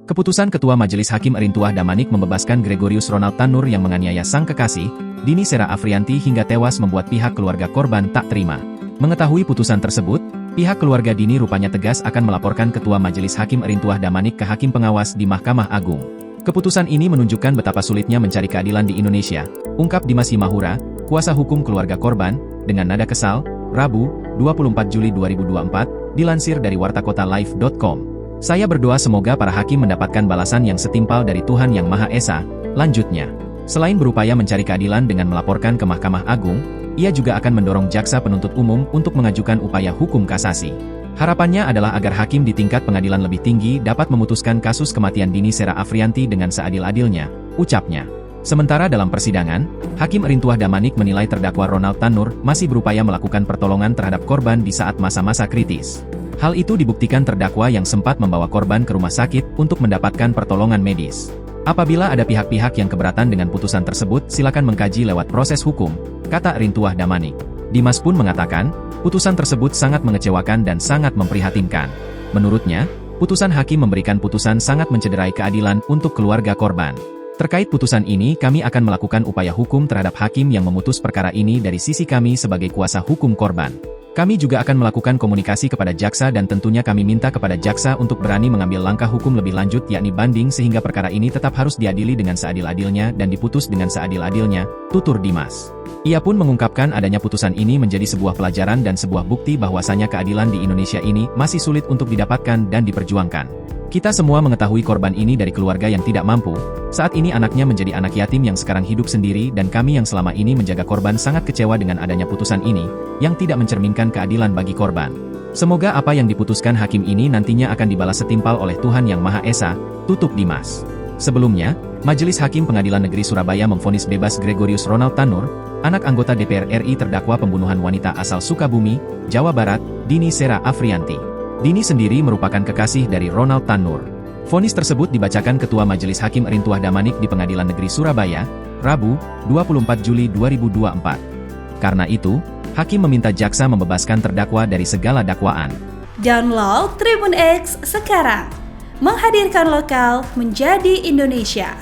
Keputusan Ketua Majelis Hakim Erintuah Damanik membebaskan Gregorius Ronald Tanur yang menganiaya sang kekasih, Dini Sera Afrianti hingga tewas membuat pihak keluarga korban tak terima. Mengetahui putusan tersebut, pihak keluarga Dini rupanya tegas akan melaporkan Ketua Majelis Hakim Erintuah Damanik ke Hakim Pengawas di Mahkamah Agung. Keputusan ini menunjukkan betapa sulitnya mencari keadilan di Indonesia, ungkap Dimas Himahura, kuasa hukum keluarga korban, dengan nada kesal, Rabu, 24 Juli 2024, dilansir dari wartakotalive.com. Saya berdoa semoga para hakim mendapatkan balasan yang setimpal dari Tuhan Yang Maha Esa, lanjutnya. Selain berupaya mencari keadilan dengan melaporkan ke Mahkamah Agung, ia juga akan mendorong jaksa penuntut umum untuk mengajukan upaya hukum kasasi. Harapannya adalah agar hakim di tingkat pengadilan lebih tinggi dapat memutuskan kasus kematian Dini Sera Afrianti dengan seadil-adilnya, ucapnya. Sementara dalam persidangan, Hakim Erintuah Damanik menilai terdakwa Ronald Tanur masih berupaya melakukan pertolongan terhadap korban di saat masa-masa kritis. Hal itu dibuktikan terdakwa yang sempat membawa korban ke rumah sakit untuk mendapatkan pertolongan medis. Apabila ada pihak-pihak yang keberatan dengan putusan tersebut, silakan mengkaji lewat proses hukum, kata Erintuah Damanik. Dimas pun mengatakan, putusan tersebut sangat mengecewakan dan sangat memprihatinkan. Menurutnya, putusan hakim memberikan putusan sangat mencederai keadilan untuk keluarga korban. Terkait putusan ini, kami akan melakukan upaya hukum terhadap hakim yang memutus perkara ini dari sisi kami sebagai kuasa hukum korban. Kami juga akan melakukan komunikasi kepada jaksa dan tentunya kami minta kepada jaksa untuk berani mengambil langkah hukum lebih lanjut yakni banding sehingga perkara ini tetap harus diadili dengan seadil-adilnya dan diputus dengan seadil-adilnya, tutur Dimas. Ia pun mengungkapkan adanya putusan ini menjadi sebuah pelajaran dan sebuah bukti bahwasanya keadilan di Indonesia ini masih sulit untuk didapatkan dan diperjuangkan. Kita semua mengetahui korban ini dari keluarga yang tidak mampu, saat ini anaknya menjadi anak yatim yang sekarang hidup sendiri dan kami yang selama ini menjaga korban sangat kecewa dengan adanya putusan ini, yang tidak mencerminkan keadilan bagi korban. Semoga apa yang diputuskan hakim ini nantinya akan dibalas setimpal oleh Tuhan Yang Maha Esa, tutup Dimas. Sebelumnya, Majelis Hakim Pengadilan Negeri Surabaya memvonis bebas Gregorius Ronald Tanur, anak anggota DPR RI terdakwa pembunuhan wanita asal Sukabumi, Jawa Barat, Dini Sera Afrianti. Dini sendiri merupakan kekasih dari Ronald Tanur. Vonis tersebut dibacakan Ketua Majelis Hakim Erintuah Damanik di Pengadilan Negeri Surabaya, Rabu, 24 Juli 2024. Karena itu, hakim meminta jaksa membebaskan terdakwa dari segala dakwaan. Download Tribun X sekarang, menghadirkan lokal menjadi Indonesia.